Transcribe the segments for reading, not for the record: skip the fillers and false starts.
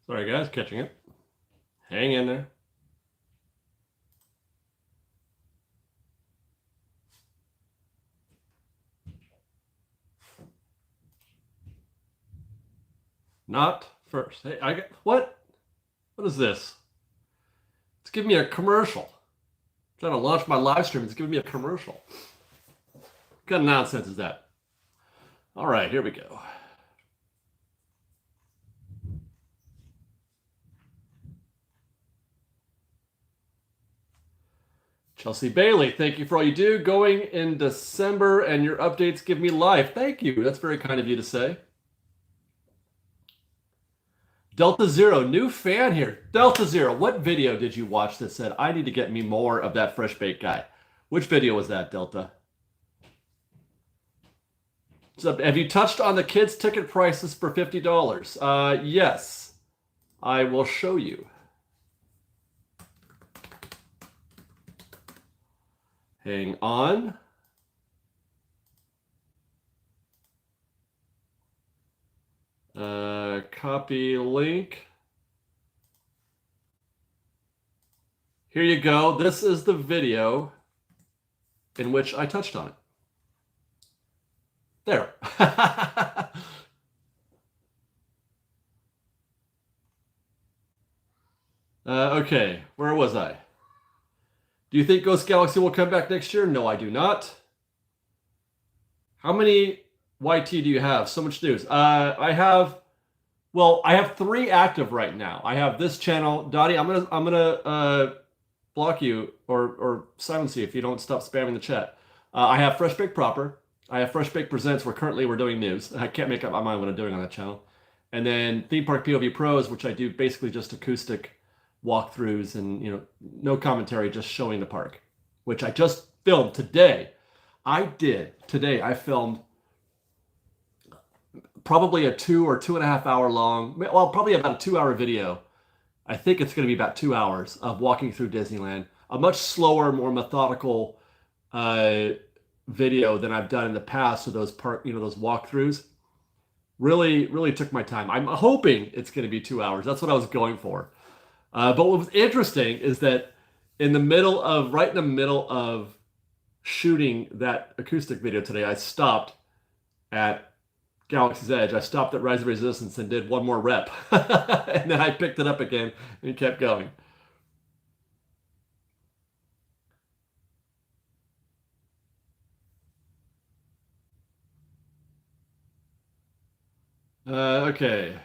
Sorry, guys, catching it. Hang in there. Not first. Hey, I get what? What is this? It's giving me a commercial. I'm trying to launch my live stream. It's giving me a commercial. What kind of nonsense is that? All right, here we go. Chelsea Bailey, thank you for all you do. Going in December, and your updates give me life. Thank you. That's very kind of you to say. Delta Zero, new fan here. Delta Zero, what video did you watch that said, I need to get me more of that fresh baked guy? Which video was that, Delta? So, have you touched on the kids' ticket prices for $50? Yes, I will show you. Hang on. Copy link. Here you go. This is the video in which I touched on it. There. Okay, where was I? Do you think Ghost Galaxy will come back next year? No, I do not. How many YT do you have? So much news. I have 3 active right now. I have this channel. Dottie, I'm gonna block you or silence you if you don't stop spamming the chat. I have Fresh Baked Proper. I have Fresh Baked Presents, where currently we're doing news. I can't make up my mind what I'm doing on that channel. And then Theme Park POV Pros, which I do basically just acoustic walkthroughs and no commentary, just showing the park, which I just filmed today. I filmed probably a 2 or 2.5 hour long, well, probably about a 2 hour video. I think it's going to be about 2 hours of walking through Disneyland. A much slower, more methodical video than I've done in the past. So those those walkthroughs really took my time. I'm hoping it's going to be 2 hours. That's what I was going for. But what was interesting is that right in the middle of shooting that acoustic video today, I stopped at Galaxy's Edge. I stopped at Rise of Resistance and did one more rep. And then I picked it up again and kept going. Okay.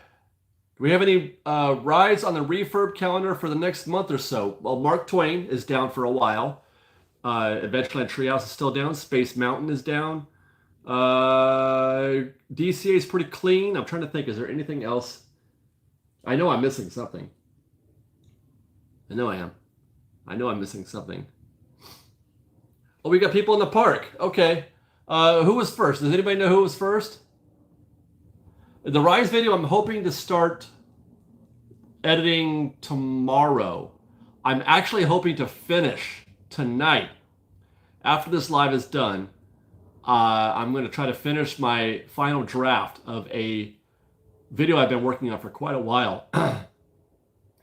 Do we have any rides on the refurb calendar for the next month or so? Well, Mark Twain is down for a while. Adventureland Treehouse is still down. Space Mountain is down. DCA is pretty clean. I'm trying to think, is there anything else? I know I'm missing something. I know I am. I know I'm missing something. Oh, we got people in the park. Okay. Who was first? Does anybody know who was first? The Rise video, I'm hoping to start editing tomorrow. I'm actually hoping to finish tonight. After this live is done, I'm going to try to finish my final draft of a video I've been working on for quite a while.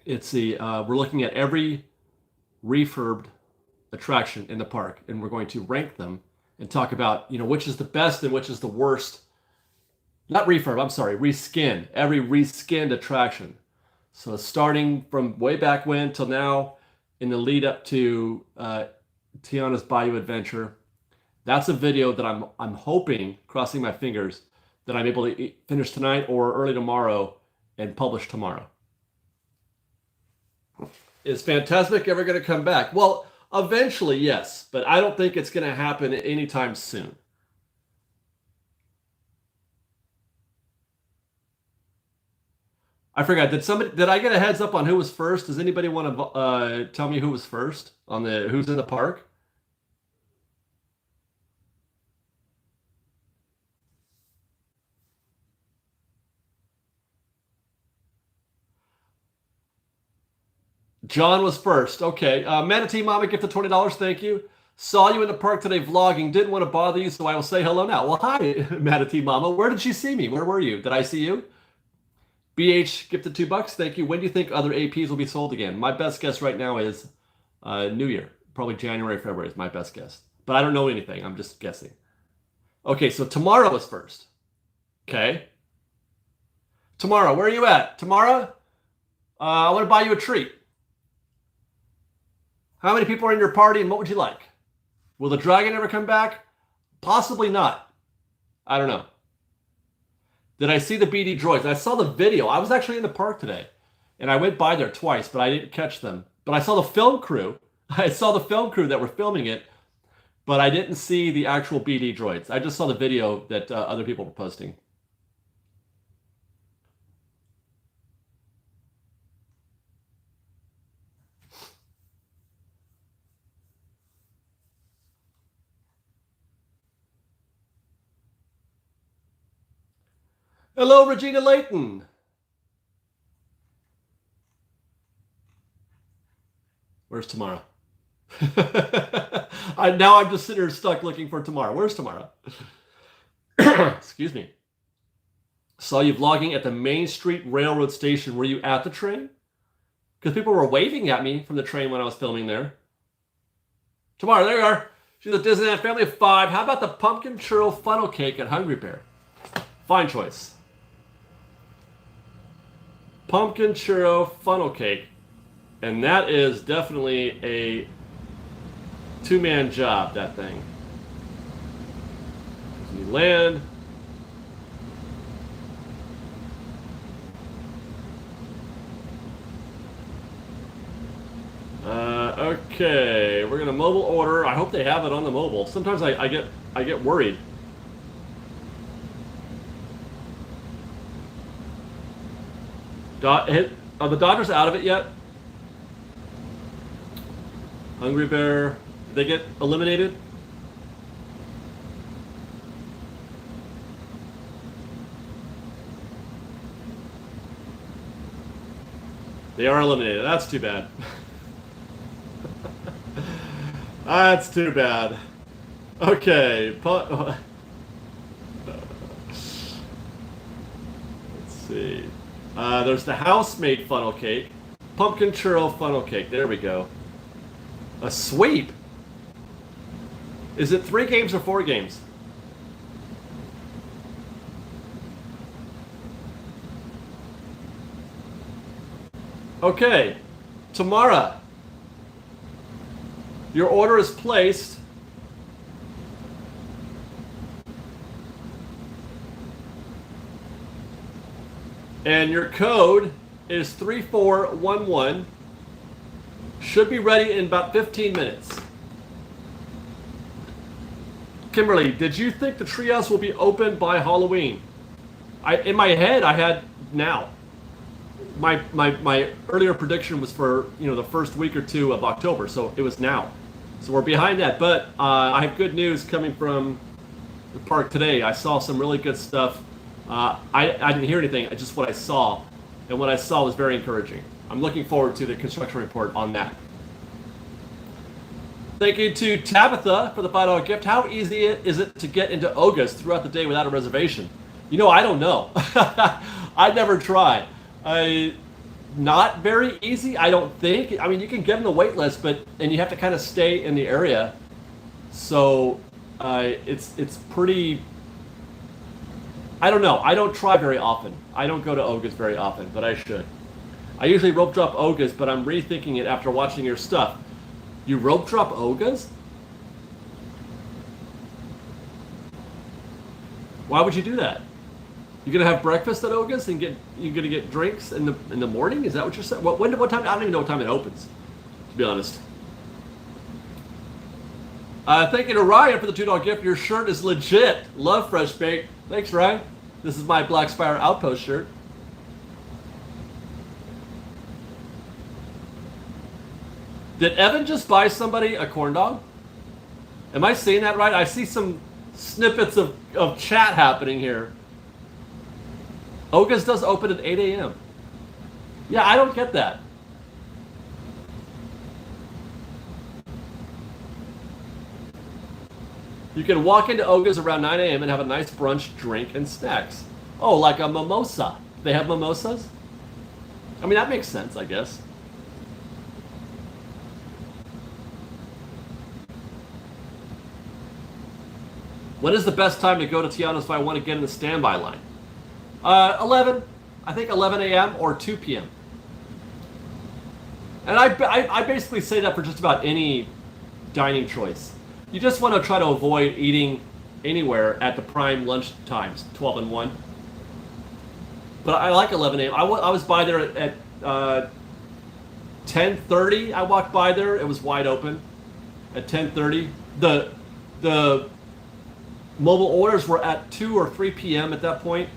It's we're looking at every refurbed attraction in the park, and we're going to rank them and talk about, which is the best and which is the worst. Not refurb, I'm sorry, reskin. Every reskinned attraction. So starting from way back when till now, in the lead up to Tiana's Bayou Adventure, that's a video that I'm hoping, crossing my fingers, that I'm able to finish tonight or early tomorrow and publish tomorrow. Is Fantasmic ever going to come back? Well, eventually, yes, but I don't think it's going to happen anytime soon. I forgot. Did I get a heads up on who was first? Does anybody want to tell me who was first on who's in the park? John was first. Okay. Manatee Mama gifted $20. Thank you. Saw you in the park today vlogging. Didn't want to bother you, so I will say hello now. Well, hi, Manatee Mama. Where did you see me? Where were you? Did I see you? BH gifted $2. Thank you. When do you think other APs will be sold again? My best guess right now is New Year. Probably January, February is my best guess. But I don't know anything. I'm just guessing. Okay, so tomorrow is first. Okay. Tomorrow, where are you at? Tomorrow, I want to buy you a treat. How many people are in your party and what would you like? Will the dragon ever come back? Possibly not. I don't know. Did I see the BD droids? I saw the video. I was actually in the park today and I went by there twice, but I didn't catch them. But I saw the film crew. I saw the film crew that were filming it, but I didn't see the actual BD droids. I just saw the video that other people were posting. Hello, Regina Layton. Where's tomorrow? Now I'm just sitting here stuck looking for tomorrow. Where's tomorrow? Excuse me. Saw you vlogging at the Main Street Railroad Station. Were you at the train? Because people were waving at me from the train when I was filming there. Tomorrow, there you are. She's a Disneyland family of 5. How about the pumpkin churro funnel cake at Hungry Bear? Fine choice. Pumpkin churro funnel cake. And that is definitely a two-man job, that thing. You land. Okay, we're gonna mobile order. I hope they have it on the mobile. Sometimes I get worried. Are the Dodgers out of it yet? Hungry Bear, did they get eliminated? They are eliminated. That's too bad. That's too bad. Okay. Let's see. There's the house-made funnel cake. Pumpkin churro funnel cake. There we go. A sweep? Is it 3 games or 4 games? Okay. Tamara. Your order is placed. And your code is 3411. Should be ready in about 15 minutes. Kimberly, did you think the treehouse will be open by Halloween? In my head, I had now. My earlier prediction was for the first week or 2 of October, so it was now. So we're behind that, but I have good news coming from the park today. I saw some really good stuff. I didn't hear anything, just what I saw, and what I saw was very encouraging. I'm looking forward to the construction report on that. Thank you to Tabitha for the $5 gift. How easy is it to get into Oga's throughout the day without a reservation? I don't know. I never tried. Not very easy, I don't think. I mean, you can get on the wait list, and you have to kind of stay in the area. So it's pretty. I don't know. I don't try very often. I don't go to Oga's very often, but I should. I usually rope drop Oga's, but I'm rethinking it after watching your stuff. You rope drop Oga's? Why would you do that? You're gonna have breakfast at Oga's and you're gonna get drinks in the morning? Is that what you're saying? What time? I don't even know what time it opens, to be honest. Thank you to Ryan for the $2 gift. Your shirt is legit. Love Fresh Bake. Thanks, Ryan. This is my Black Spire Outpost shirt. Did Evan just buy somebody a corn dog? Am I saying that right? I see some snippets of chat happening here. Oga's does open at 8 a.m. Yeah, I don't get that. You can walk into Oga's around 9 a.m. and have a nice brunch, drink, and snacks. Oh, like a mimosa. They have mimosas? I mean, that makes sense, I guess. When is the best time to go to Tiano's if I want to get in the standby line? 11. I think 11 a.m. or 2 p.m. And I basically say that for just about any dining choice. You just want to try to avoid eating anywhere at the prime lunch times, 12 and 1. But I like 11 a.m. I was by there at 10:30. I walked by there. It was wide open at 10:30. The mobile orders were at 2 or 3 p.m. at that point.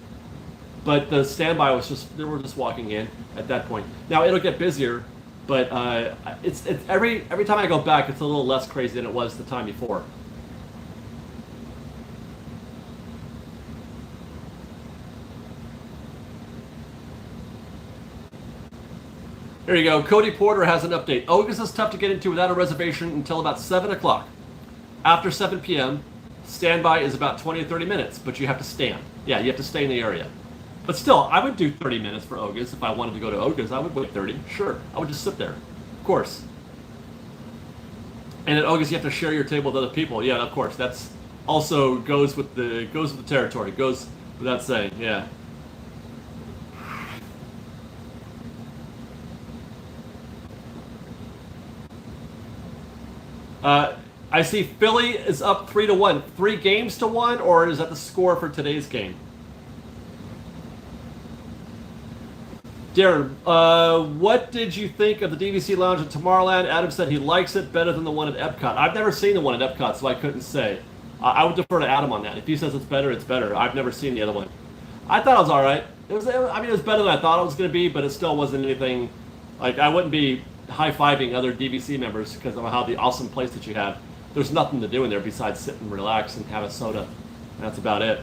But the standby was they were just walking in at that point. Now it'll get busier, but it's every time I go back, it's a little less crazy than it was the time before. Here you go. Cody Porter has an update. Oga's is tough to get into without a reservation until about 7 o'clock. After 7 p.m., standby is about 20 to 30 minutes, but you have to stand. Yeah, you have to stay in the area. But still, I would do 30 minutes for Oga's. If I wanted to go to Oga's, I would wait 30. Sure, I would just sit there. Of course. And at Oga's, you have to share your table with other people. Yeah, of course. That's also goes with the territory. Goes without saying. Yeah. I see Philly is up 3-1. 3 games to 1, or is that the score for today's game? Darren, what did you think of the DVC Lounge at Tomorrowland? Adam said he likes it better than the one at Epcot. I've never seen the one at Epcot, so I couldn't say. I would defer to Adam on that. If he says it's better, it's better. I've never seen the other one. I thought it was all right. It was better than I thought it was going to be, but it still wasn't anything. Like, I wouldn't be high-fiving other DVC members because of how the awesome place that you have. There's nothing to do in there besides sit and relax and have a soda. That's about it.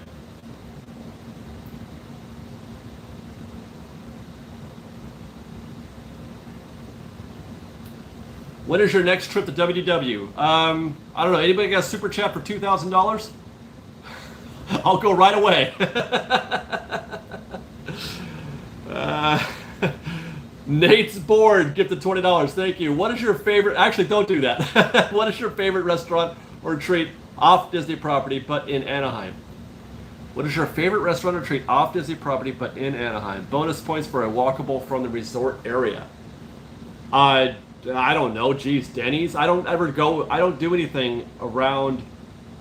When is your next trip to WDW? I don't know. Anybody got a super chat for $2,000? I'll go right away. Nate's bored. Gifted $20. Thank you. What is your favorite? Actually, don't do that. What is your favorite restaurant or treat off Disney property but in Anaheim? What is your favorite restaurant or treat off Disney property but in Anaheim? Bonus points for a walkable from the resort area. I don't know. Geez, Denny's. I don't ever go. I don't do anything around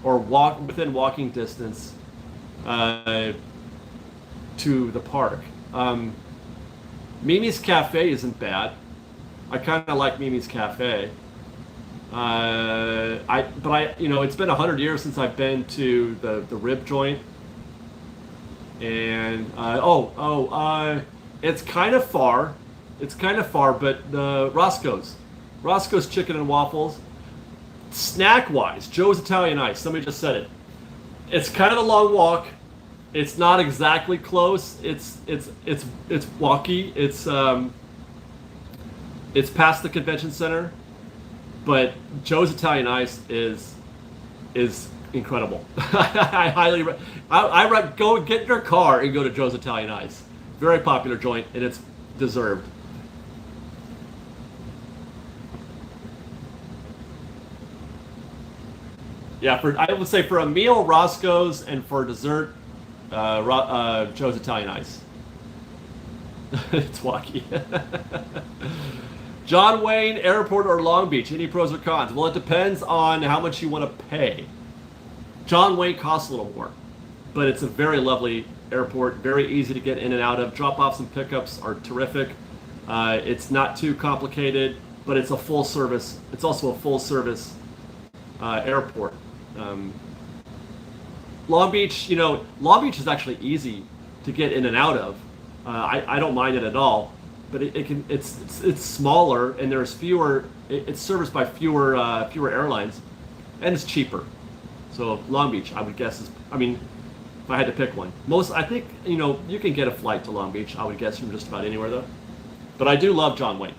or walk within walking distance to the park. Mimi's Cafe isn't bad. I kind of like Mimi's Cafe. It's been 100 years since I've been to the rib joint. And it's kind of far. But the Roscoe's Chicken and Waffles, snack-wise, Joe's Italian Ice. Somebody just said it. It's kind of a long walk. It's not exactly close. It's walky. It's past the convention center, but Joe's Italian Ice is incredible. I highly go get in your car and go to Joe's Italian Ice. Very popular joint, and it's deserved. Yeah, I would say for a meal, Roscoe's, and for dessert, Joe's Italian Ice. It's wacky. John Wayne, Airport or Long Beach? Any pros or cons? Well, it depends on how much you want to pay. John Wayne costs a little more, but it's a very lovely airport, very easy to get in and out of. Drop-offs and pickups are terrific. It's not too complicated, but it's a full service. It's also a full service airport. Long Beach, Long Beach is actually easy to get in and out of. I don't mind it at all, but it's smaller and there's fewer. It's serviced by fewer airlines, and it's cheaper. So Long Beach, I would guess if I had to pick one, I think you can get a flight to Long Beach. I would guess from just about anywhere though. But I do love John Wayne.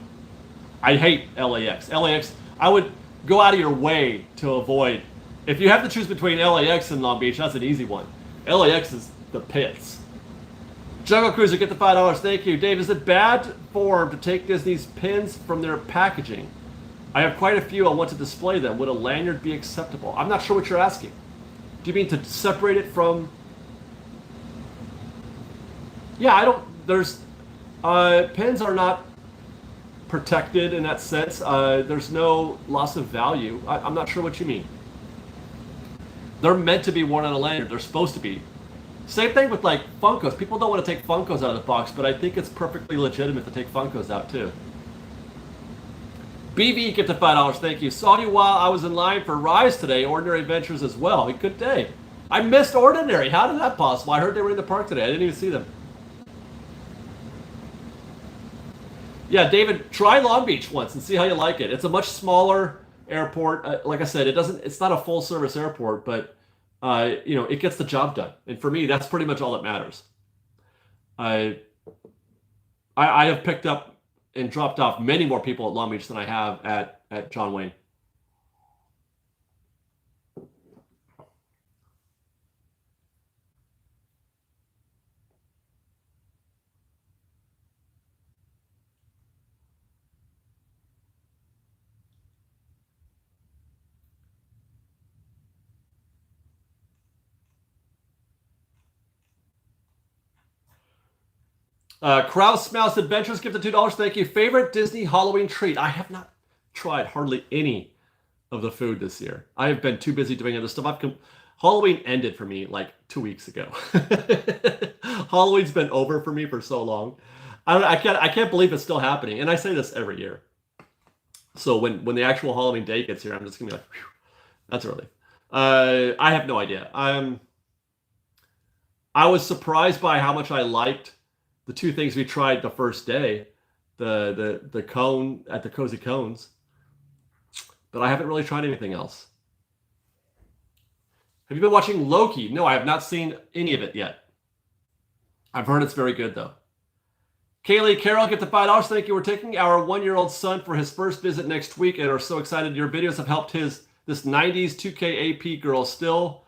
I hate LAX. LAX, I would go out of your way to avoid. If you have to choose between LAX and Long Beach, that's an easy one. LAX is the pits. Jungle Cruiser, get the $5. Thank you. Dave, is it bad form to take Disney's pins from their packaging? I have quite a few. I want to display them. Would a lanyard be acceptable? I'm not sure what you're asking. Do you mean to separate it from... Yeah, I don't... There's... pins are not protected in that sense. There's no loss of value. I'm not sure what you mean. They're meant to be worn on a lanyard. They're supposed to be. Same thing with like Funkos. People don't want to take Funkos out of the box, but I think it's perfectly legitimate to take Funkos out too. BV gifted $5. Thank you. Saw you while I was in line for Rise today. Ordinary Adventures as well. A good day. I missed Ordinary. How did that possible? I heard they were in the park today. I didn't even see them. Yeah, David, try Long Beach once and see how you like it. It's a much smaller airport. Like I said, it's not a full service airport, but it gets the job done. And for me, that's pretty much all that matters. I have picked up and dropped off many more people at Long Beach than I have at John Wayne. Kraus Mouse Adventures gifted $2. Thank you. Favorite Disney Halloween treat? I have not tried hardly any of the food this year. I have been too busy doing other stuff. Halloween ended for me like 2 weeks ago. Halloween's been over for me for so long. I can't believe it's still happening. And I say this every year. So when the actual Halloween day gets here, I'm just gonna be like, whew, that's early. I have no idea. I was surprised by how much I liked the two things we tried the first day, the cone at the Cozy Cones, but I haven't really tried anything else. Have you been watching Loki? No, I have not seen any of it yet. I've heard it's very good though. Kaylee Carroll, get the $5. Thank you. We're taking our 1-year-old son for his first visit next week and are so excited. Your videos have helped this 90s 2K AP girl still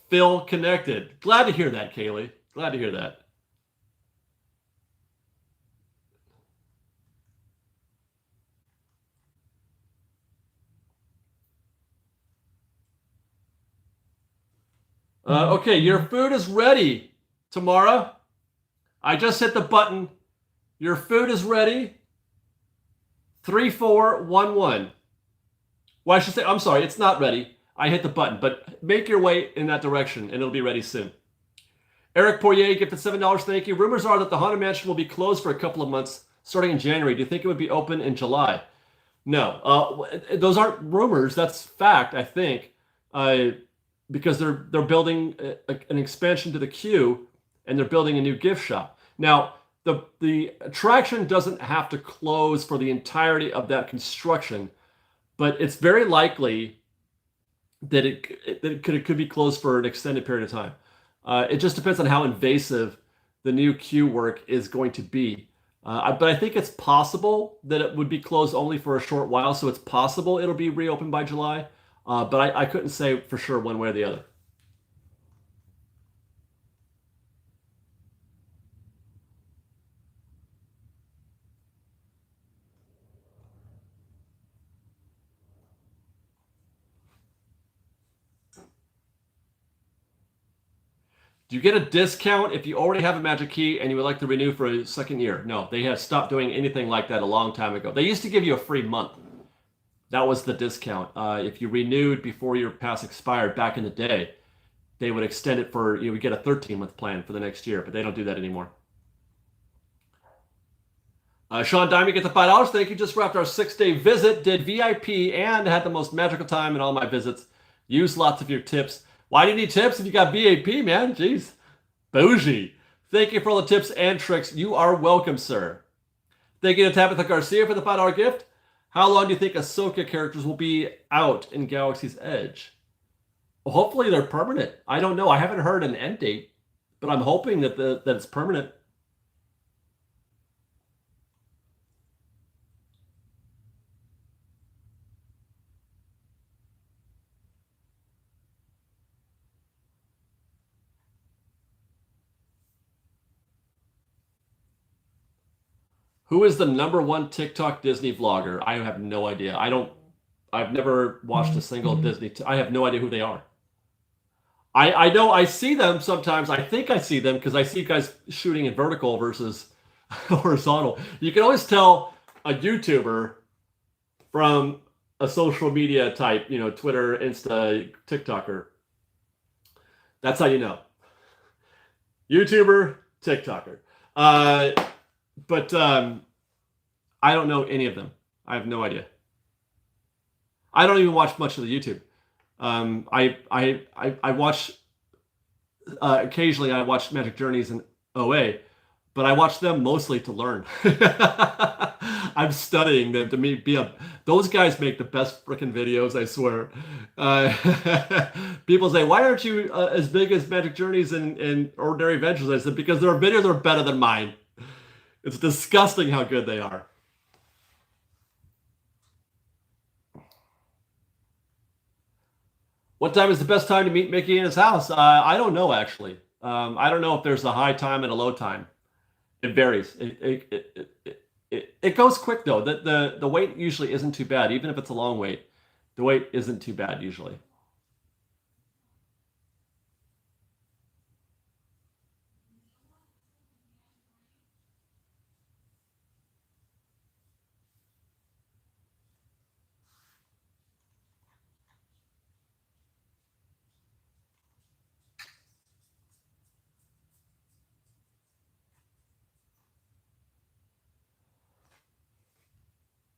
feel connected. Glad to hear that, Kaylee. Glad to hear that. Okay, your food is ready, Tamara. I just hit the button. Your food is ready. 3411. Well, I should say, I'm sorry, it's not ready. I hit the button, but make your way in that direction and it'll be ready soon. Eric Poirier gifted $7. Thank you. Rumors are that the Haunted Mansion will be closed for a couple of months starting in January. Do you think it would be open in July? No. Those aren't rumors. That's fact, I think. Because they're building an expansion to the queue and they're building a new gift shop. Now, the attraction doesn't have to close for the entirety of that construction, but it's very likely that it could be closed for an extended period of time. It just depends on how invasive the new queue work is going to be. But I think it's possible that it would be closed only for a short while, so it's possible it'll be reopened by July. But I couldn't say for sure one way or the other. Do you get a discount if you already have a Magic Key and you would like to renew for a second year? No, they have stopped doing anything like that a long time ago. They used to give you a free month. That was the discount. If you renewed before your pass expired back in the day, they would extend it for, you would get a 13-month plan for the next year, but they don't do that anymore. Sean Diamond, get the $5. Thank you. Just wrapped our 6-day visit, did VIP, and had the most magical time in all my visits. Used lots of your tips. Why do you need tips if you got VIP, man? Jeez. Bougie. Thank you for all the tips and tricks. You are welcome, sir. Thank you to Tabitha Garcia for the $5 gift. How long do you think Ahsoka characters will be out in Galaxy's Edge? Well, hopefully they're permanent. I don't know. I haven't heard an end date, but I'm hoping that it's permanent. Who is the #1 TikTok Disney vlogger? I have no idea. I've never watched a single Disney. I have no idea who they are. I know I see them sometimes. I think I see them because I see guys shooting in vertical versus horizontal. You can always tell a YouTuber from a social media type, Twitter, Insta, TikToker. That's how you know. YouTuber, TikToker. But I don't know any of them. I have no idea. I don't even watch much of the YouTube. I watch occasionally. I watch Magic Journeys and OA, but I watch them mostly to learn. I'm studying them to be a. Those guys make the best freaking videos, I swear. People say, "Why aren't you as big as Magic Journeys and Ordinary Adventures?" I said, "Because their videos are better than mine." It's disgusting how good they are. What time is the best time to meet Mickey in his house? I don't know, actually. I don't know if there's a high time and a low time. It varies. It goes quick, though. The wait usually isn't too bad. Even if it's a long wait, the wait isn't too bad usually.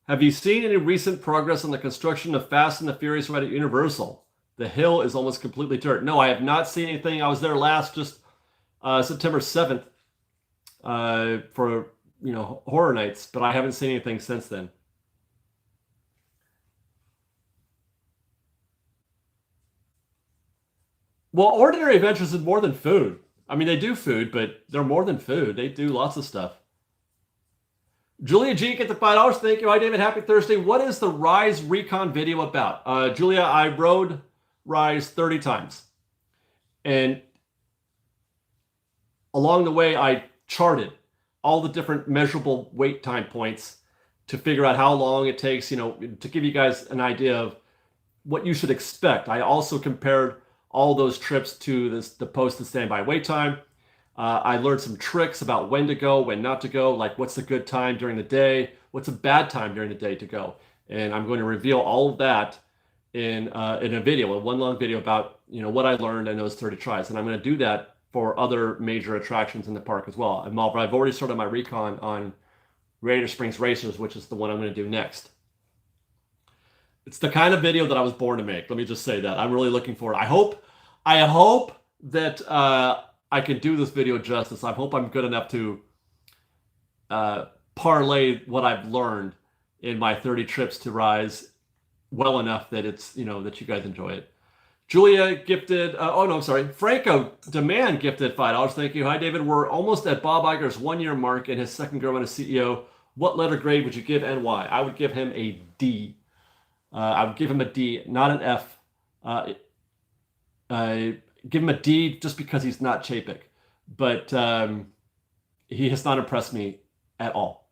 Have you seen any recent progress on the construction of Fast and the Furious ride at Universal? The hill is almost completely dirt. No, I have not seen anything. I was there last, just September 7th, for Horror Nights, but I haven't seen anything since then. Well, Ordinary Adventures is more than food. I mean, they do food, but they're more than food. They do lots of stuff. Julia G, get the $5. Thank you. Hi, David. Happy Thursday. What is the Rise Recon video about? Julia, I rode Rise 30 times. And along the way, I charted all the different measurable wait time points to figure out how long it takes, to give you guys an idea of what you should expect. I also compared all those trips to the post and standby wait time. I learned some tricks about when to go, when not to go, like what's a good time during the day, what's a bad time during the day to go. And I'm going to reveal all of that in a video, one long video about what I learned in those 30 tries. And I'm going to do that for other major attractions in the park as well. I've already started my recon on Radiator Springs Racers, which is the one I'm going to do next. It's the kind of video that I was born to make. Let me just say that. I'm really looking forward. I hope that I can do this video justice. I hope I'm good enough to parlay what I've learned in my 30 trips to Rise well enough that it's, that you guys enjoy it. Julia gifted, I'm sorry. Franco Demand gifted $5. Thank you. Hi, David. We're almost at Bob Iger's 1-year mark and his second go as CEO. What letter grade would you give and why? I would give him a D. I would give him a D, not an F. Give him a D just because he's not Chapek. But he has not impressed me at all.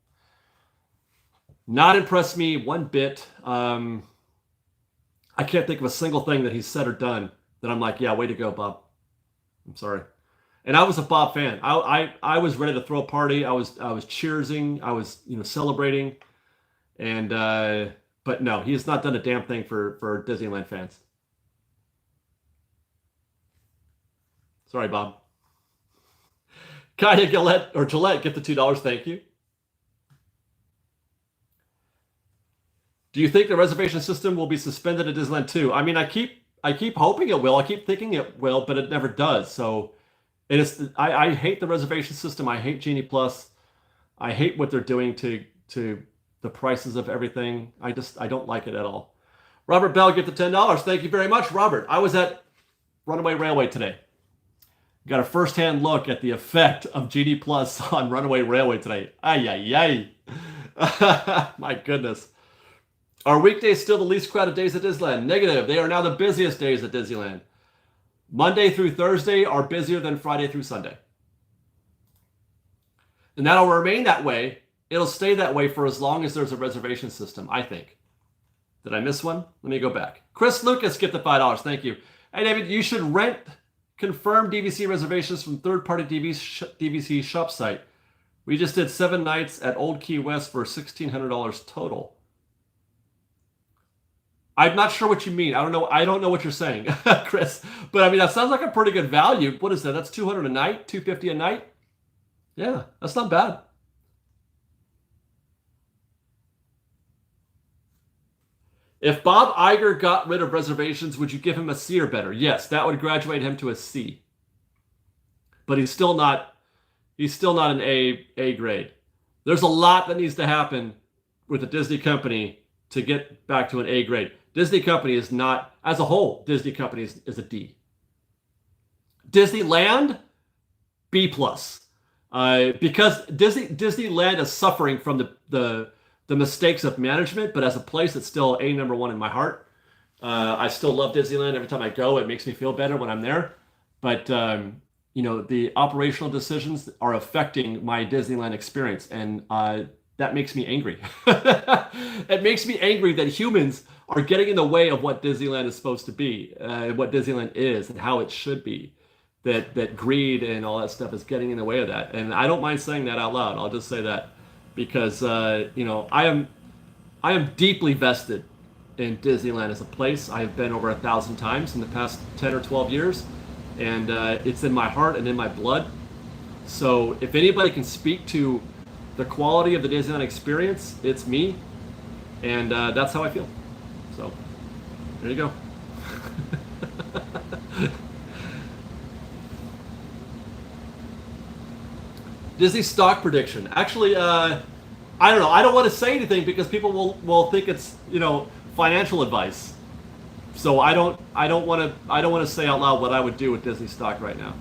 Not impressed me one bit. I can't think of a single thing that he's said or done that I'm like, yeah, way to go, Bob. I'm sorry. And I was a Bob fan. I was ready to throw a party. I was cheersing. I was celebrating. And but no, he has not done a damn thing for Disneyland fans. Sorry, Bob. Kaya Gillette or Gillette, get the $2. Thank you. Do you think the reservation system will be suspended at Disneyland too? I mean, I keep hoping it will. I keep thinking it will, but it never does. So I hate the reservation system. I hate Genie Plus. I hate what they're doing to the prices of everything. I don't like it at all. Robert Bell, get the $10. Thank you very much, Robert. I was at Runaway Railway today. Got a first-hand look at the effect of Genie Plus on Runaway Railway today. Ay, ay, ay. My goodness. Are weekdays still the least crowded days at Disneyland? Negative. They are now the busiest days at Disneyland. Monday through Thursday are busier than Friday through Sunday. And that'll remain that way It'll stay that way for as long as there's a reservation system, I think. Did I miss one? Let me go back. Chris Lucas, get the $5. Thank you. Hey, David, you should rent confirmed DVC reservations from third-party DVC shop site. We just did 7 nights at Old Key West for $1,600 total. I'm not sure what you mean. I don't know what you're saying, Chris. But I mean, that sounds like a pretty good value. What is that? That's $200 a night, $250 a night. Yeah, that's not bad. If Bob Iger got rid of reservations, would you give him a C or better? Yes, that would graduate him to a C. But he's still not an A grade. There's a lot that needs to happen with the Disney company to get back to an A grade. Disney company is not, as a whole, Disney company is a D. Disneyland, B plus. Because Disneyland is suffering from the mistakes of management, but as a place, it's still A number one in my heart. I still love Disneyland. Every time I go, it makes me feel better when I'm there. But the operational decisions are affecting my Disneyland experience, and that makes me angry. It makes me angry that humans are getting in the way of what Disneyland is supposed to be, what Disneyland is, and how it should be. That greed and all that stuff is getting in the way of that. And I don't mind saying that out loud. I'll just say that because I am deeply vested in Disneyland as a place. I have been over 1,000 times in the past 10 or 12 years, and it's in my heart and in my blood. So if anybody can speak to the quality of the Disneyland experience, it's me, and that's how I feel. So there you go. Disney stock prediction. Actually, I don't know. I don't want to say anything because people will think it's financial advice. So I don't want to say out loud what I would do with Disney stock right now.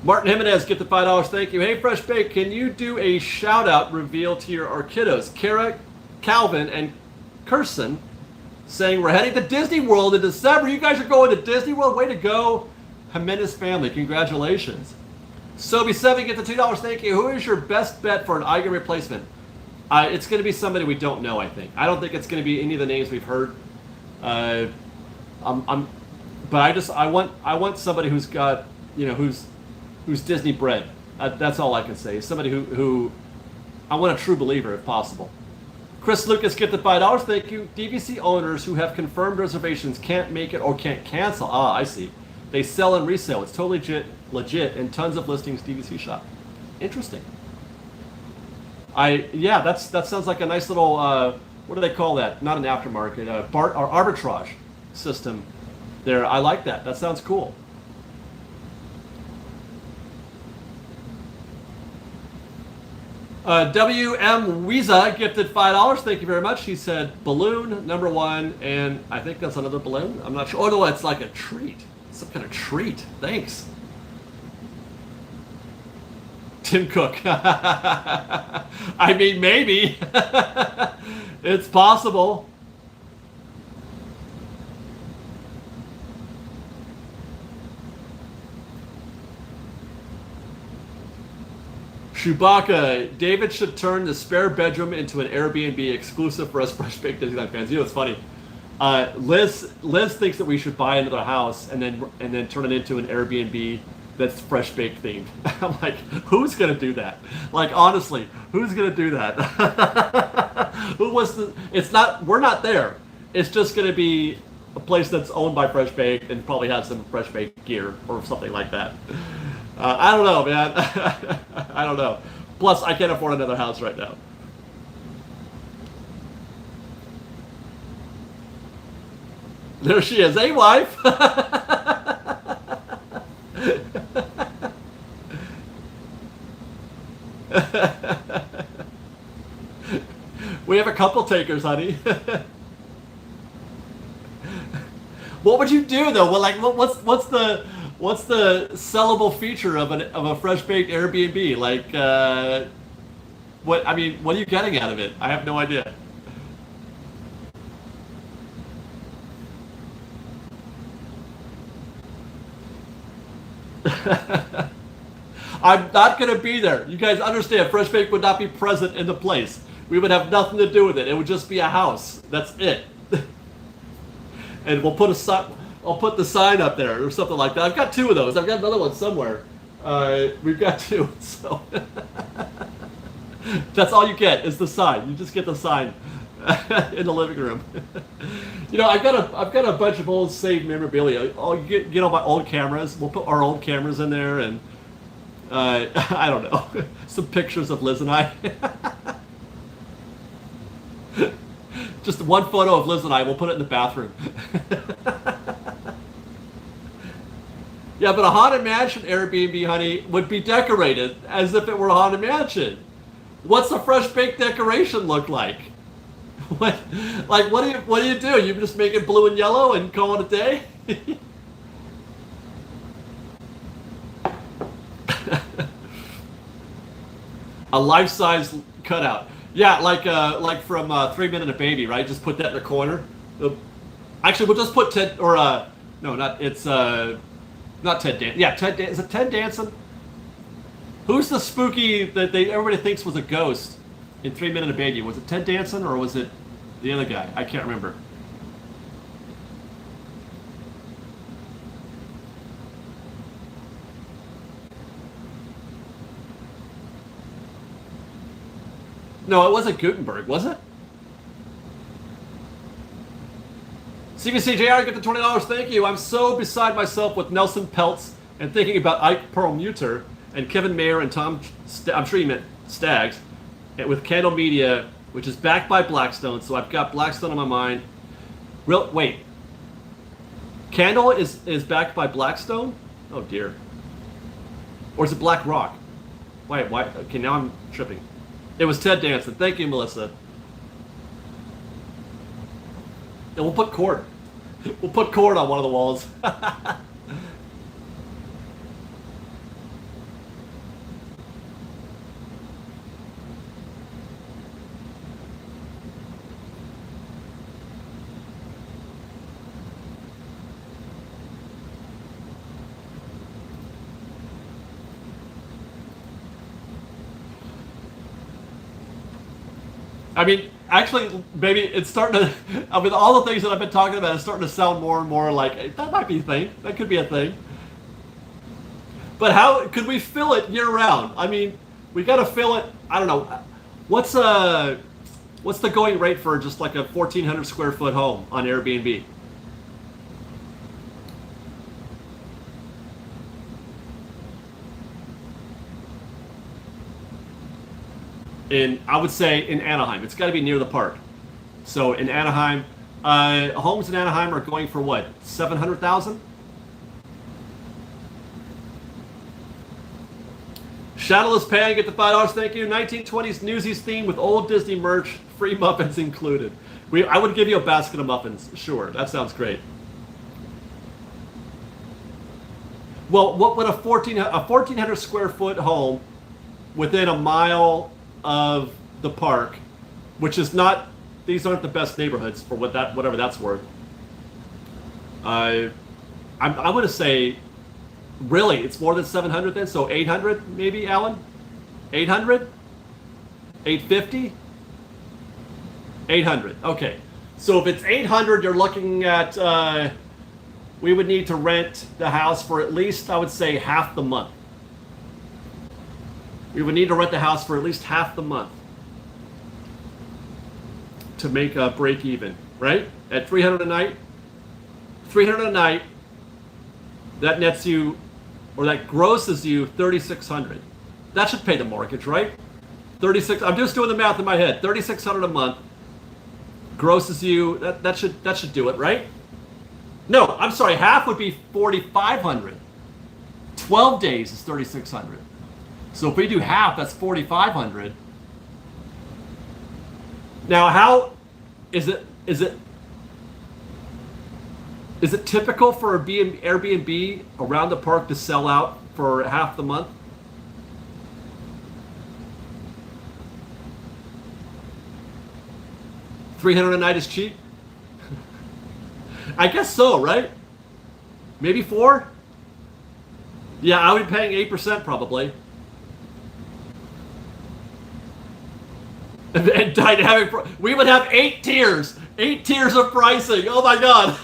Martin Jimenez, get the $5. Thank you. Hey, Fresh Bake, can you do a shout out reveal to our kiddos, Kara, Calvin, and Kirsten, saying we're heading to Disney World in December. You guys are going to Disney World. Way to go. Jimenez family. Congratulations. Sobe7, get the $2. Thank you. Who is your best bet for an Iger replacement? It's going to be somebody we don't know, I think. I don't think it's going to be any of the names we've heard. But I want somebody who's got, who's Disney bred. That's all I can say. Somebody who I want a true believer if possible. Chris Lucas, get the $5. Thank you. DVC owners who have confirmed reservations can't make it or can't cancel. Ah, I see. They sell and resell. It's totally legit, and tons of listings DVC shop. Interesting. That sounds like a nice little what do they call that? Not an aftermarket, or arbitrage system. There, I like that. That sounds cool. WM Weeza gifted $5. Thank you very much. He said balloon number 1, and I think that's another balloon. I'm not sure. Oh no, it's like a treat. Some kind of treat. Thanks. Tim Cook. I mean, maybe. It's possible. Chewbacca, David should turn the spare bedroom into an Airbnb exclusive for us Fresh Baked Disneyland fans. It's funny. Liz thinks that we should buy another house and then turn it into an Airbnb that's Fresh Baked themed. I'm like, who's gonna do that? Like, honestly, who's gonna do that? We're not there. It's just gonna be a place that's owned by Fresh Baked and probably has some Fresh Baked gear or something like that. I don't know, man. I don't know. Plus, I can't afford another house right now. There she is. Hey, wife. We have a couple takers, honey. What would you do though? Well, like, what's the sellable feature of a Fresh Baked Airbnb? Like, what are you getting out of it? I have no idea. I'm not going to be there. You guys understand, Fresh Bake would not be present in the place. We would have nothing to do with it. It would just be a house. That's it. And we'll put a sign. I'll put the sign up there or something like that. I've got two of those. I've got another one somewhere. We've got two. So that's all you get is the sign. You just get the sign in the living room. You know, I've got a bunch of old saved memorabilia. Oh, you get all my old cameras. We'll put our old cameras in there, and I don't know, some pictures of Liz and I. Just one photo of Liz and I. We'll put it in the bathroom. Yeah, but a haunted mansion Airbnb, honey, would be decorated as if it were a haunted mansion. What's a Fresh Baked decoration look like? What, like, what do you do? You just make it blue and yellow and call it a day? A life-size cutout. Yeah, like from 3 Minute a Baby, right? Just put that in the corner. Actually, we'll just put Ted, or no, not it's not Ted Dan. Yeah, Ted Dan. Is it Ted Danson? Who's the spooky that everybody thinks was a ghost in 3 Minute a Baby? Was it Ted Danson or was it the other guy? I can't remember. No, it wasn't Gutenberg, was it? CBCJR, get the $20. Thank you. I'm so beside myself with Nelson Peltz and thinking about Ike Perlmutter and Kevin Mayer and Tom, I'm sure you meant Staggs, and with Candle Media, which is backed by Blackstone. So I've got Blackstone on my mind. Wait. Candle is backed by Blackstone? Oh dear. Or is it BlackRock? Wait, why? Okay, now I'm tripping. It was Ted Danson. Thank you, Melissa. And we'll put cord. We'll put cord on one of the walls. I mean, actually, maybe it's starting to, I mean, all the things that I've been talking about is starting to sound more and more like, hey, that might be a thing. That could be a thing. But how could we fill it year round? I mean, we got to fill it, I don't know. What's the going rate for just like a 1,400 square foot home on Airbnb? I would say in Anaheim. It's got to be near the park. So in Anaheim, homes in Anaheim are going for what? 700,000? Shadowless Pan, get the $5. Thank you. 1920s Newsies theme with old Disney merch, free muffins included. I would give you a basket of muffins. Sure, that sounds great. Well, what would a 1,400 square foot home within a mile of the park, which is not, these aren't the best neighborhoods for whatever that's worth. I'm going to say, really, it's more than 700 then, so 800 maybe, Alan? 800? 850? 800, okay. So if it's 800, you're looking at, we would need to rent the house for at least, I would say, half the month. We would need to rent the house for at least half the month to make a break even, right? At 300 a night, 300 a night, that nets you, or that grosses you 3,600. That should pay the mortgage, right? 36. I'm just doing the math in my head. 3,600 a month grosses you. That should do it, right? No, I'm sorry. Half would be 4,500. 12 days is 3,600. So if we do half, that's 4,500. Now, how is it typical for a Airbnb around the park to sell out for half the month? $300 a night is cheap? I guess so, right? Maybe 4? Yeah, I would be paying 8% probably. And dynamic, we would have 8 tiers, 8 tiers of pricing. Oh my God.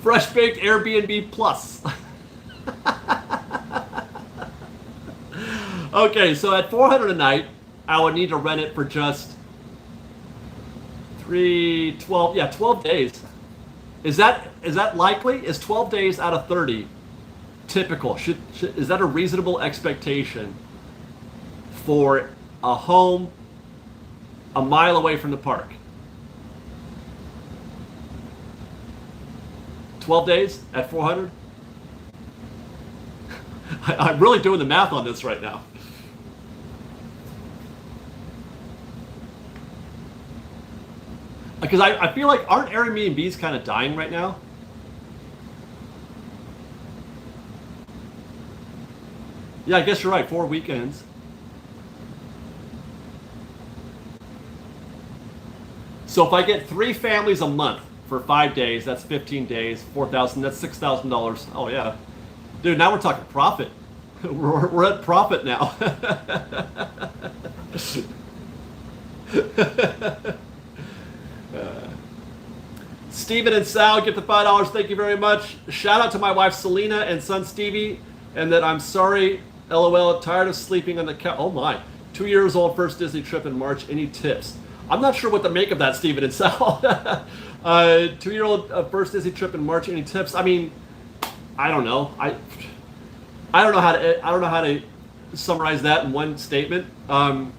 Fresh baked Airbnb Plus. Okay, so at 400 a night, I would need to rent it for just 12 days. Is that likely? Is 12 days out of 30 typical? Is that a reasonable expectation for a home a mile away from the park? 12 days at 400? I'm really doing the math on this right now. Because I feel like, aren't Airbnbs kind of dying right now? Yeah, I guess you're right. 4 weekends. So if I get 3 families a month for 5 days, that's 15 days, 4,000, that's $6,000. Oh yeah, dude. Now we're talking profit. We're at profit now. Steven and Sal get the $5. Thank you very much. Shout out to my wife Selena and son Stevie, and that I'm sorry. LOL. Tired of sleeping on the couch. Oh my. 2 years old, first Disney trip in March. Any tips? I'm not sure what to make of that, Steven and Sal. 2-year-old first Disney trip in March. Any tips? I mean, I don't know. I don't know how to summarize that in one statement. Don't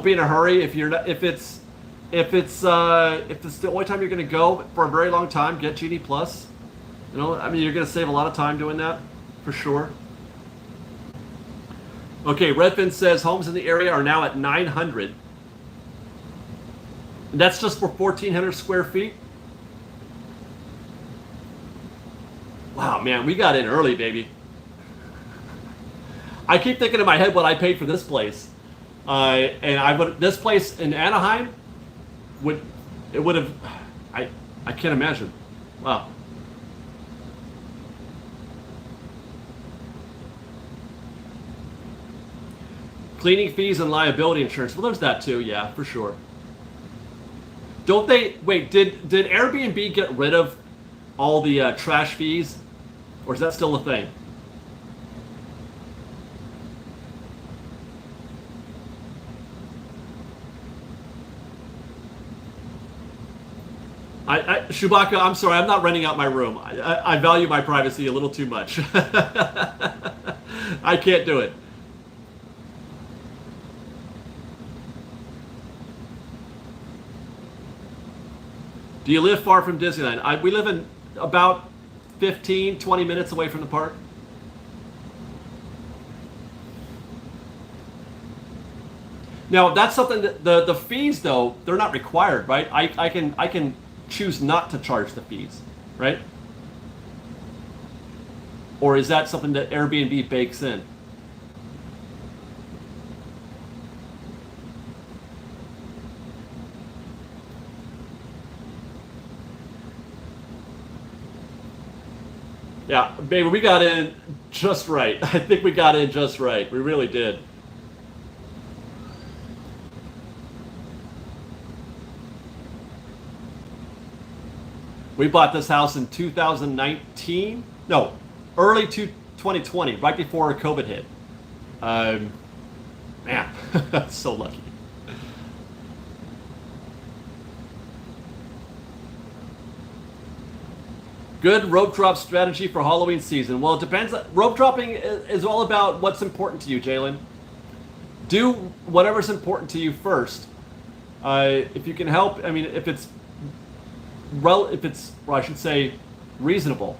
be in a hurry if you're not, if it's the only time you're going to go for a very long time. Get Genie Plus. You know, I mean, you're going to save a lot of time doing that for sure. Okay, Redfin says homes in the area are now at 900. And that's just for 1,400 square feet. Wow, man, we got in early, baby. I keep thinking in my head what I paid for this place, and this place in Anaheim would have, I can't imagine. Wow. Cleaning fees and liability insurance. Well, there's that too. Yeah, for sure. Don't they? Wait, did Airbnb get rid of all the trash fees, or is that still a thing? Chewbacca, I'm sorry, I'm not renting out my room. I value my privacy a little too much. I can't do it. Do you live far from Disneyland? We live in about 15, 20 minutes away from the park. Now that's something that the fees though, they're not required, right? I can choose not to charge the fees, right? Or is that something that Airbnb bakes in? Yeah, baby, we got in just right. I think we got in just right. We really did. We bought this house in 2019. No, early 2020, right before COVID hit. Um, Man, so lucky. Good rope drop strategy for Halloween season. Well, it depends. Rope dropping is all about what's important to you, Jalen. Do whatever's important to you first. If you can help, I mean, well, I should say, reasonable.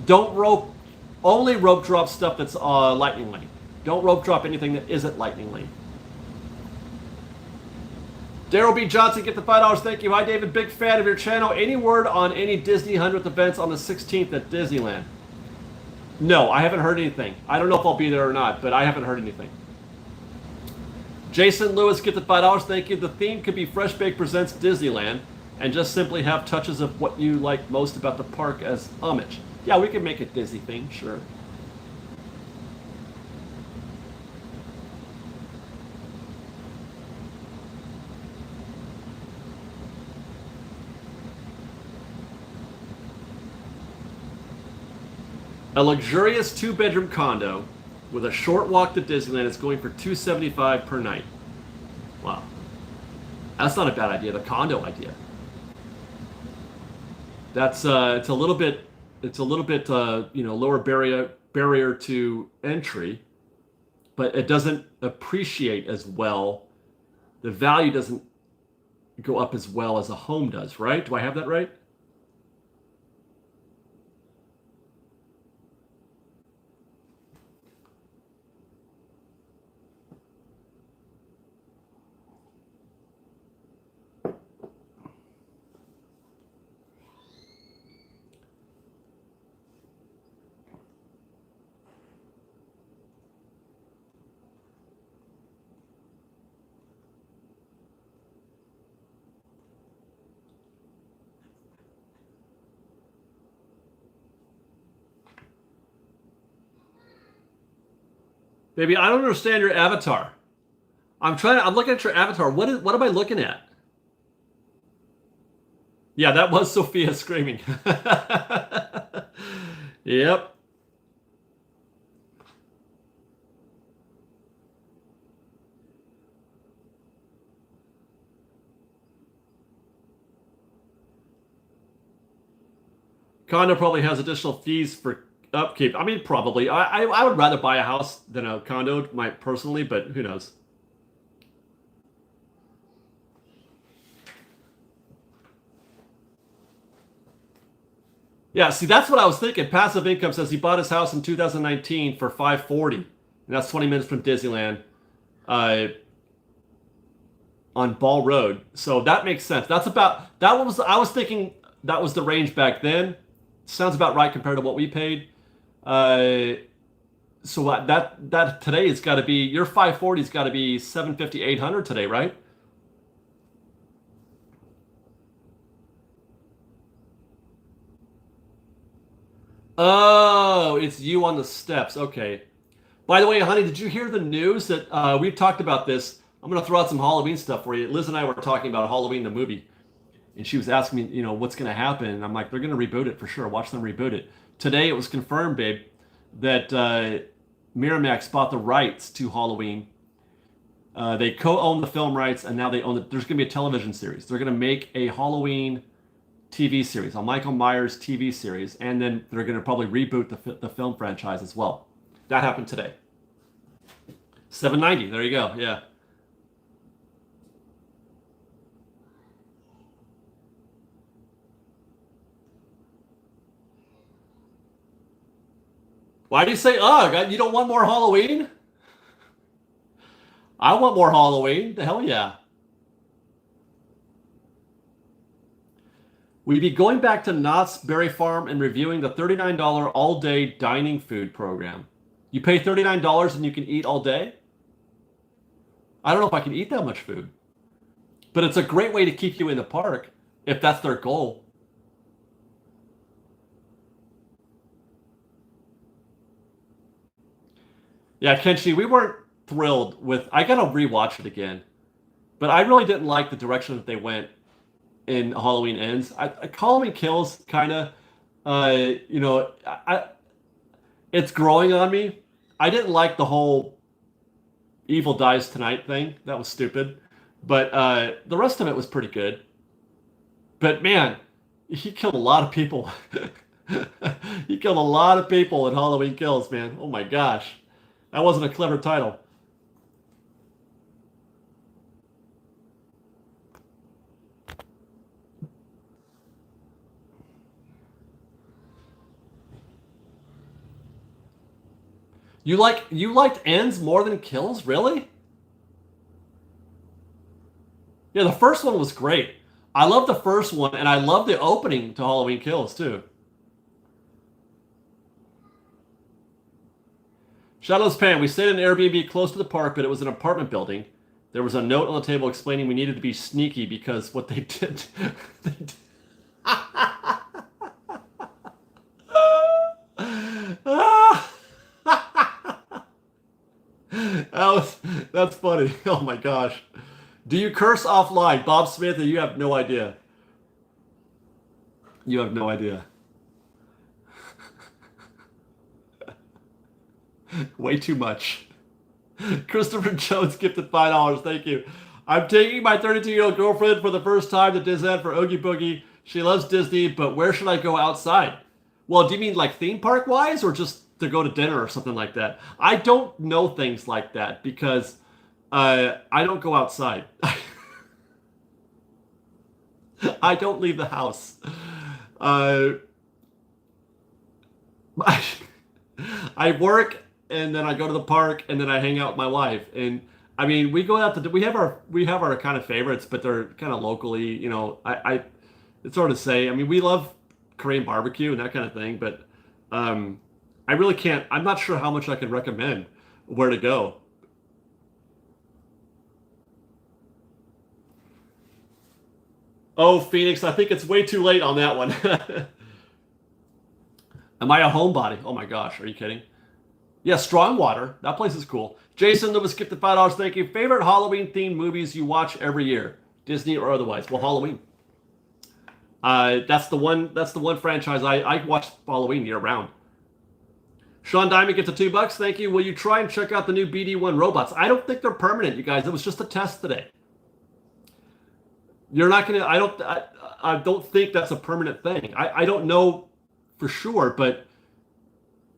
Don't only rope drop stuff that's lightning lane. Don't rope drop anything that isn't lightning lane. Daryl B. Johnson, get the $5. Thank you. Hi, David. Big fan of your channel. Any word on any Disney 100th events on the 16th at Disneyland? No, I haven't heard anything. I don't know if I'll be there or not, but I haven't heard anything. Jason Lewis, get the $5. Thank you. The theme could be Fresh Bake Presents Disneyland. and just simply have touches of what you like most about the park as homage. Yeah, we can make it Disney theme, sure. A luxurious two-bedroom condo with a short walk to Disneyland is going for $275 per night. Wow, that's not a bad idea. The condo idea. That's it's a little bit lower barrier to entry, but it doesn't appreciate as well. The value doesn't go up as well as a home does, right? Do I have that right? Baby, I don't understand your avatar. I'm looking at your avatar. What am I looking at? Yeah, that was Sophia screaming. Yep. Condo probably has additional fees for upkeep. I mean, probably. I would rather buy a house than a condo, my personally, but who knows? Yeah, see, that's what I was thinking. Passive income says he bought his house in 2019 for 540, and that's 20 minutes from Disneyland, uh, on Ball Road. So that makes sense. That was I was thinking that was the range back then. Sounds about right compared to what we paid. Uh, so that today it's got to be your 540's got to be 750 800 today, right? Oh, it's you on the steps. Okay. By the way, honey, did you hear the news that we've talked about this? I'm gonna throw out some Halloween stuff for you. Liz and I were talking about Halloween the movie, and she was asking me, what's gonna happen, and I'm like, they're gonna reboot it for sure. Watch them reboot it. Today it was confirmed, babe, that Miramax bought the rights to Halloween. They co-own the film rights, and now they own it. There's gonna be a television series. They're gonna make a Halloween TV series, a Michael Myers TV series, and then they're gonna probably reboot the film franchise as well. That happened today. 790. There you go. Yeah. Why do you say ugh? You don't want more Halloween? I want more Halloween. The hell yeah. We'd be going back to Knott's Berry Farm and reviewing the $39 all-day dining food program. You pay $39 and you can eat all day? I don't know if I can eat that much food, but it's a great way to keep you in the park if that's their goal. Yeah, Kenshi, we weren't thrilled with. I gotta rewatch it again, but I really didn't like the direction that they went in Halloween Ends. Halloween Kills kind of, it's growing on me. I didn't like the whole Evil Dies Tonight thing. That was stupid, but the rest of it was pretty good. But man, he killed a lot of people. He killed a lot of people in Halloween Kills, man. Oh my gosh, that wasn't a clever title. You liked Ends more than Kills, really? Yeah, the first one was great. I love the first one, and I love the opening to Halloween Kills too. Shadows Pan. We stayed in an Airbnb close to the park, but it was an apartment building. There was a note on the table explaining we needed to be sneaky because what they did. They did that's funny. Oh my gosh. Do you curse offline? Bob Smith, you have no idea. You have no idea. Way too much. Christopher Jones gifted $5. Thank you. I'm taking my 32-year-old girlfriend for the first time to Disneyland for Oogie Boogie. She loves Disney, but where should I go outside? Well, do you mean like theme park wise or just to go to dinner or something like that? I don't know things like that because I don't go outside. I don't leave the house. I work and then I go to the park and then I hang out with my wife. And I mean, we go out to we have our kind of favorites, but they're kind of locally. You know, it's hard to say. I mean, we love Korean barbecue and that kind of thing, but I really can't. I'm not sure how much I can recommend where to go. Oh, Phoenix, I think it's way too late on that one. Am I a homebody? Oh my gosh, are you kidding? Yeah, Strongwater. That place is cool. Jason Lewis skipped the $5. Thank you. Favorite Halloween themed movies you watch every year, Disney or otherwise? Well, Halloween. That's the one. That's the one franchise I watch Halloween year round. Sean Diamond gets a $2. Thank you. Will you try and check out the new BD1 robots? I don't think they're permanent, you guys. It was just a test today. You're not gonna. I don't think that's a permanent thing. I don't know for sure, but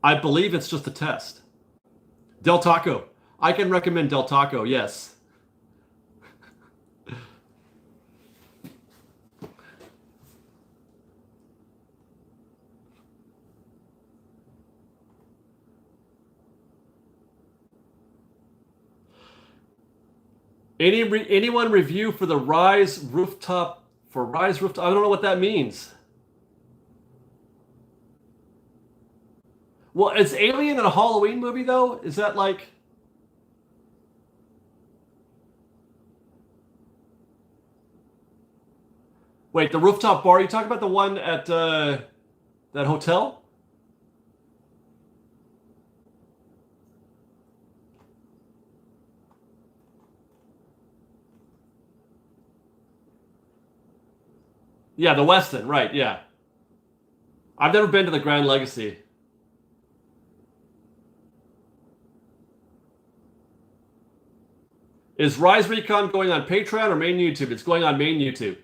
I believe it's just a test. Del Taco. I can recommend Del Taco. Yes. Anyone review for the Rise rooftop Rise rooftop? I don't know what that means. Well, is Alien in a Halloween movie though? Is that like? Wait, the rooftop bar? You talking about the one at that hotel? Yeah, the Westin, right? Yeah, I've never been to the Grand Legacy. Is Rise Recon going on Patreon or main YouTube? It's going on main YouTube.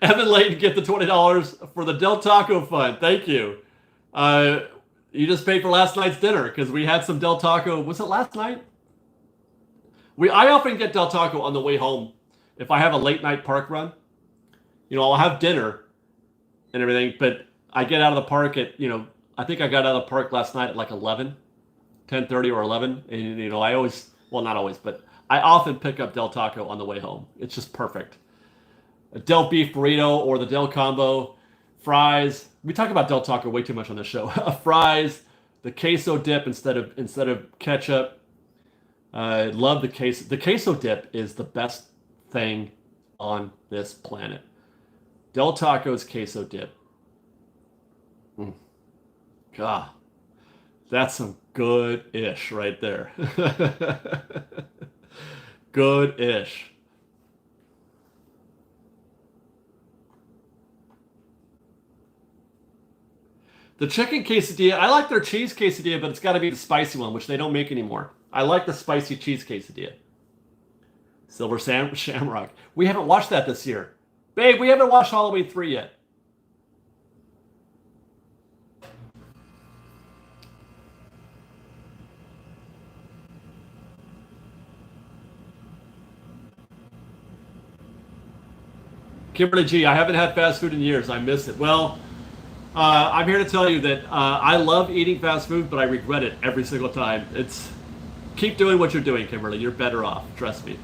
Evan Layton get the $20 for the Del Taco Fund. Thank you. You just paid for last night's dinner because we had some Del Taco. Was it last night? I often get Del Taco on the way home if I have a late night park run. You know, I'll have dinner and everything, but I get out of the park at, I think I got out of the park last night at like 10:30 or 11. And, I always, well, not always, but I often pick up Del Taco on the way home. It's just perfect. A Del Beef Burrito or the Del Combo, fries. We talk about Del Taco way too much on this show. Fries, the queso dip instead of ketchup. I love the queso. The queso dip is the best thing on this planet. Del Taco's queso dip. God, that's some good-ish right there. Good-ish. The chicken quesadilla, I like their cheese quesadilla, but it's got to be the spicy one, which they don't make anymore. I like the spicy cheese quesadilla. Silver Shamrock. We haven't watched that this year. Babe, we haven't watched Halloween 3 yet. Kimberly G, I haven't had fast food in years. I miss it. Well, I'm here to tell you that I love eating fast food, but I regret it every single time. Keep doing what you're doing, Kimberly. You're better off. Trust me.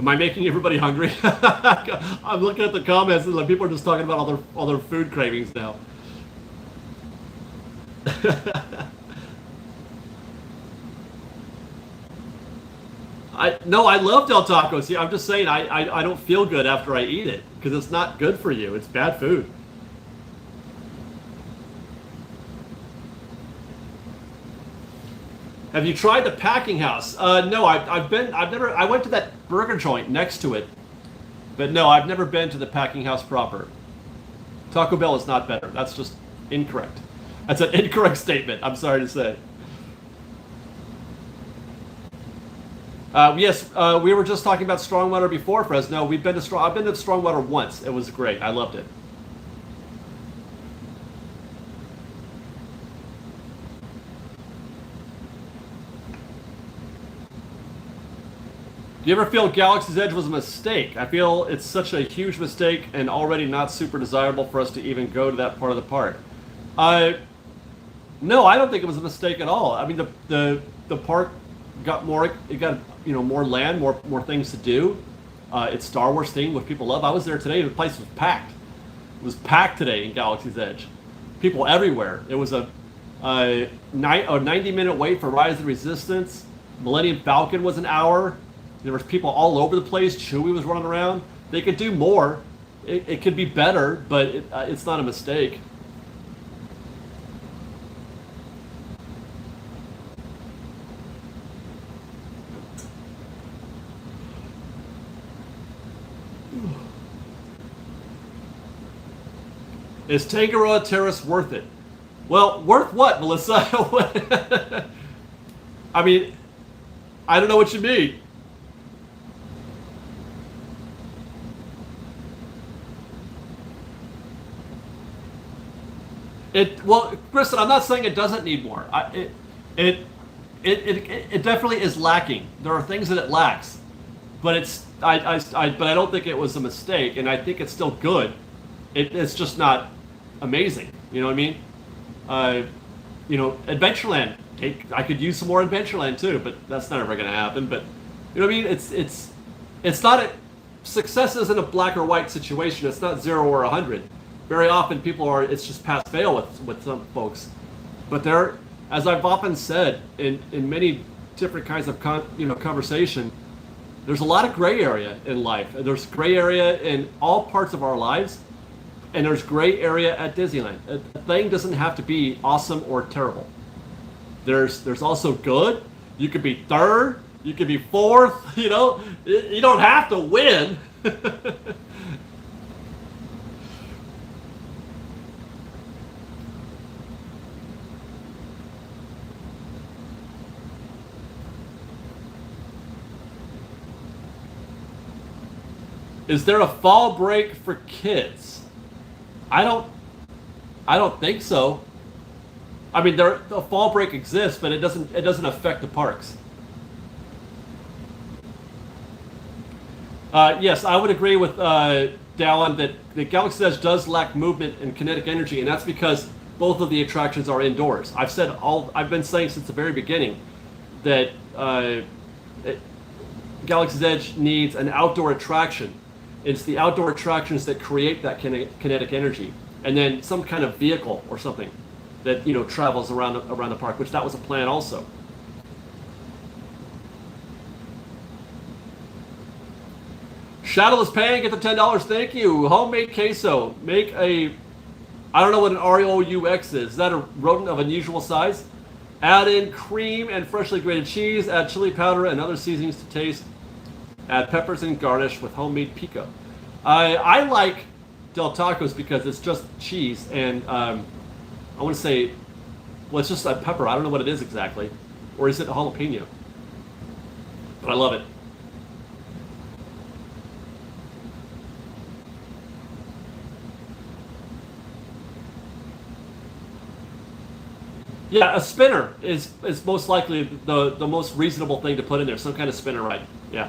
Am I making everybody hungry? I'm looking at the comments and like people are just talking about all their food cravings now. I no, I love Del Taco. See, I'm just saying I don't feel good after I eat it because it's not good for you. It's bad food. Have you tried the Packing House? No, I've never, I went to that burger joint next to it, but no, I've never been to the Packing House proper. Taco Bell is not better. That's just incorrect. That's an incorrect statement. I'm sorry to say. Yes, we were just talking about Strongwater before Fresno. I've been to Strongwater once. It was great. I loved it. Do you ever feel Galaxy's Edge was a mistake? I feel it's such a huge mistake and already not super desirable for us to even go to that part of the park. Uh, no, I don't think it was a mistake at all. I mean, the park got more, it got more land, more things to do. It's Star Wars themed, which people love. I was there today. The place was packed. It was packed today in Galaxy's Edge. People everywhere. It was a 90-minute wait for Rise of the Resistance. Millennium Falcon was an hour. There was people all over the place. Chewie was running around. They could do more. It could be better, but it's not a mistake. Is Tangaroa Terrace worth it? Well, worth what, Melissa? I mean, I don't know what you mean. Well, Kristen, I'm not saying it doesn't need more. It, it definitely is lacking. There are things that it lacks, but but I don't think it was a mistake, and I think it's still good. It's just not amazing. You know what I mean? Adventureland. I could use some more Adventureland too, but that's not ever going to happen. But you know what I mean? It's not a success isn't a black or white situation. It's not 0 or 100. Very often it's just pass fail with some folks. But there, as I've often said in many different kinds of conversation, there's a lot of gray area in life. There's gray area in all parts of our lives, and there's gray area at Disneyland. A thing doesn't have to be awesome or terrible. There's also good. You could be third. You could be fourth. You don't have to win. Is there a fall break for kids? I don't think so. I mean, the fall break exists, but it doesn't affect the parks. Yes, I would agree with Dallin that the Galaxy's Edge does lack movement and kinetic energy, and that's because both of the attractions are indoors. I've been saying since the very beginning that Galaxy's Edge needs an outdoor attraction. It's the outdoor attractions that create that kinetic energy, and then some kind of vehicle or something that travels around the park, which that was a plan also. Shadowless Pan, get the $10. Thank you. Homemade queso. I don't know what an ROUX is. Is that a rodent of unusual size? Add in cream and freshly grated cheese. Add chili powder and other seasonings to taste. Add peppers and garnish with homemade pico. I like Del Tacos because it's just cheese and I want to say, well, it's just a pepper. I don't know what it is exactly, or is it a jalapeno? But I love it. Yeah, a spinner is most likely the most reasonable thing to put in there. Some kind of spinner ride. Yeah.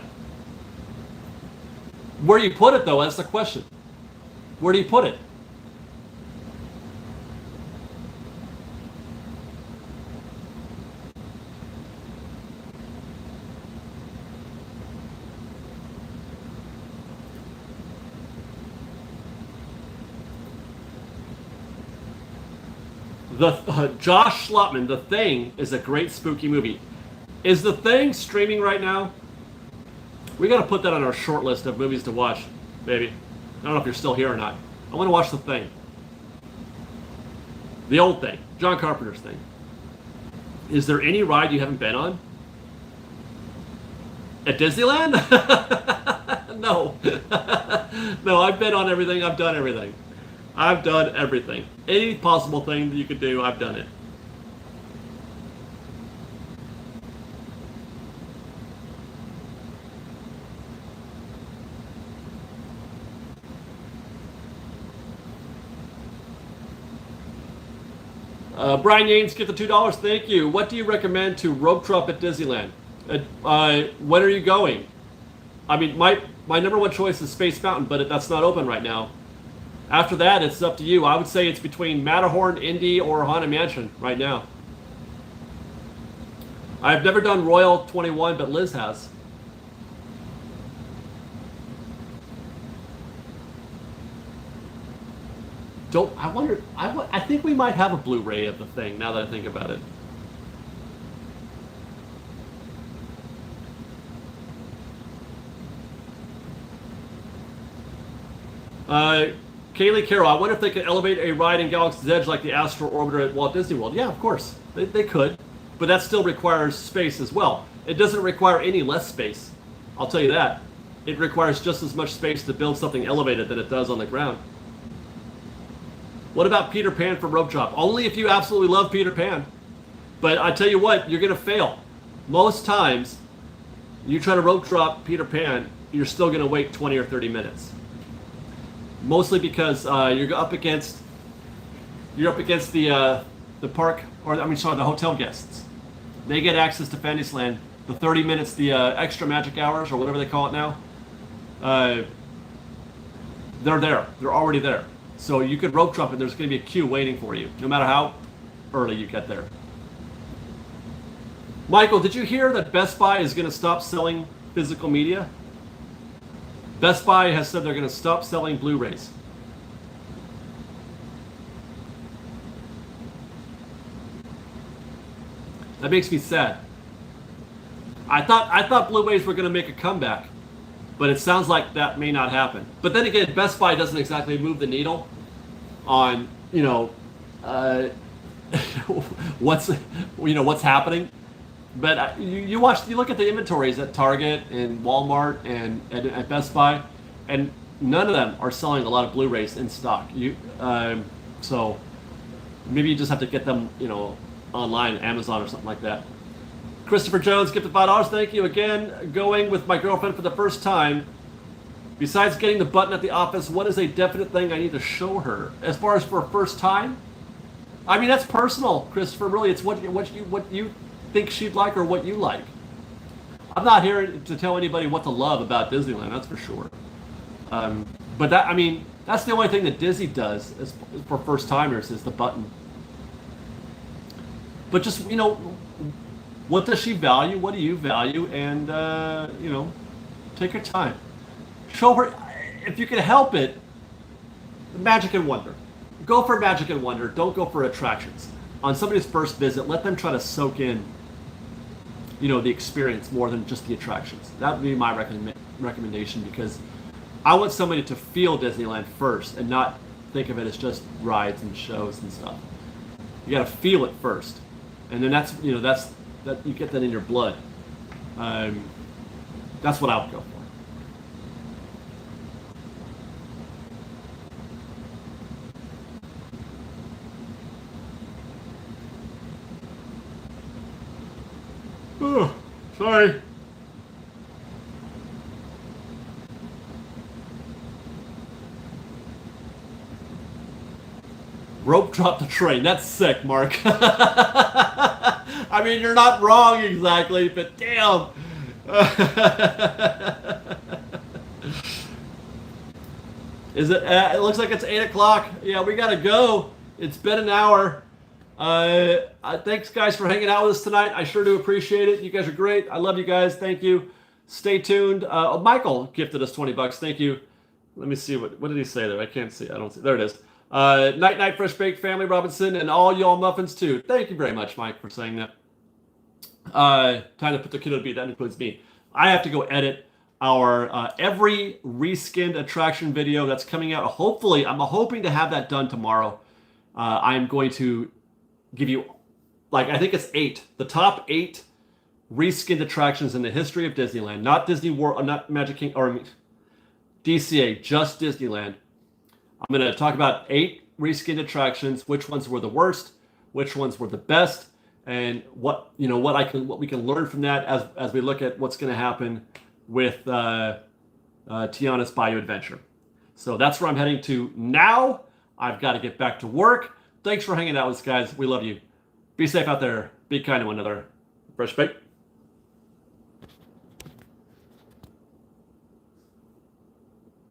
Where you put it, though, that's the question. Where do you put it? Josh Schlotman, The Thing is a great spooky movie. Is The Thing streaming right now? We got to put that on our short list of movies to watch, baby. I don't know if you're still here or not. I want to watch The Thing. The old Thing, John Carpenter's Thing. Is there any ride you haven't been on? At Disneyland? No. No, I've been on everything. I've done everything. I've done everything. Any possible thing that you could do, I've done it. Brian Yanes, get the $2. Thank you. What do you recommend to rope drop at Disneyland? When are you going? I mean, my number one choice is Space Mountain, but that's not open right now. After that, it's up to you. I would say it's between Matterhorn, Indy, or Haunted Mansion right now. I've never done Royal 21, but Liz has. I think we might have a Blu-ray of The Thing now that I think about it. Kaylee Carroll, I wonder if they could elevate a ride in Galaxy's Edge like the Astro Orbiter at Walt Disney World. Yeah, of course. They could. But that still requires space as well. It doesn't require any less space. I'll tell you that. It requires just as much space to build something elevated than it does on the ground. What about Peter Pan for rope drop? Only if you absolutely love Peter Pan. But I tell you what, you're going to fail. Most times, you try to rope drop Peter Pan, you're still going to wait 20 or 30 minutes. Mostly because you're up against the park, or I mean, sorry, the hotel guests. They get access to Fantasyland. The 30 minutes, the extra magic hours, or whatever they call it now, they're there. They're already there. So you could rope drop and there's going to be a queue waiting for you, no matter how early you get there. Michael, did you hear that Best Buy is going to stop selling physical media? Best Buy has said they're going to stop selling Blu-rays. That makes me sad. I thought Blu-rays were going to make a comeback, but it sounds like that may not happen. But then again, Best Buy doesn't exactly move the needle on what's happening. But you look at the inventories at Target and Walmart and at Best Buy, and none of them are selling a lot of Blu-rays in stock. So maybe you just have to get them, online, Amazon or something like that. Christopher Jones, gifted $5. Thank you again. Going with my girlfriend for the first time. Besides getting the button at the office, what is a definite thing I need to show her? As far as for a first time, I mean that's personal, Christopher. Really, it's what you think she'd like or what you like. I'm not here to tell anybody what to love about Disneyland. That's for sure. But that's the only thing that Disney does for first timers is the button. But just what does she value? What do you value? And take your time. Show her, if you can help it, Magic and Wonder. Go for Magic and Wonder. Don't go for attractions. On somebody's first visit, let them try to soak in, the experience more than just the attractions. That would be my recommendation, because I want somebody to feel Disneyland first and not think of it as just rides and shows and stuff. You got to feel it first, and then that's you get that in your blood. That's what I would go for. Oh, sorry. Rope drop the train. That's sick, Mark. I mean, you're not wrong exactly, but damn. Is it? It looks like it's 8 o'clock. Yeah, we gotta go. It's been an hour. Thanks, guys, for hanging out with us tonight. I sure do appreciate it. You guys are great. I love you guys. Thank you. Stay tuned. Michael gifted us $20. Thank you. Let me see what did he say there? I can't see. I don't see. There it is. Night night, Fresh Baked Family Robinson, and all y'all muffins too. Thank you very much, Mike, for saying that. Time to put the kiddo to beat. That includes me. I have to go edit our every reskinned attraction video that's coming out. Hopefully, I'm hoping to have that done tomorrow. I'm going to give you, like, I think it's 8, the top 8 reskinned attractions in the history of Disneyland. Not Disney World, not Magic Kingdom, or DCA, just Disneyland. I'm going to talk about 8 reskinned attractions, which ones were the worst, which ones were the best, and what we can learn from that as we look at what's going to happen with Tiana's Bayou Adventure. So that's where I'm heading to now. I've got to get back to work. Thanks for hanging out with us, guys. We love you. Be safe out there. Be kind to one another. Fresh Baked.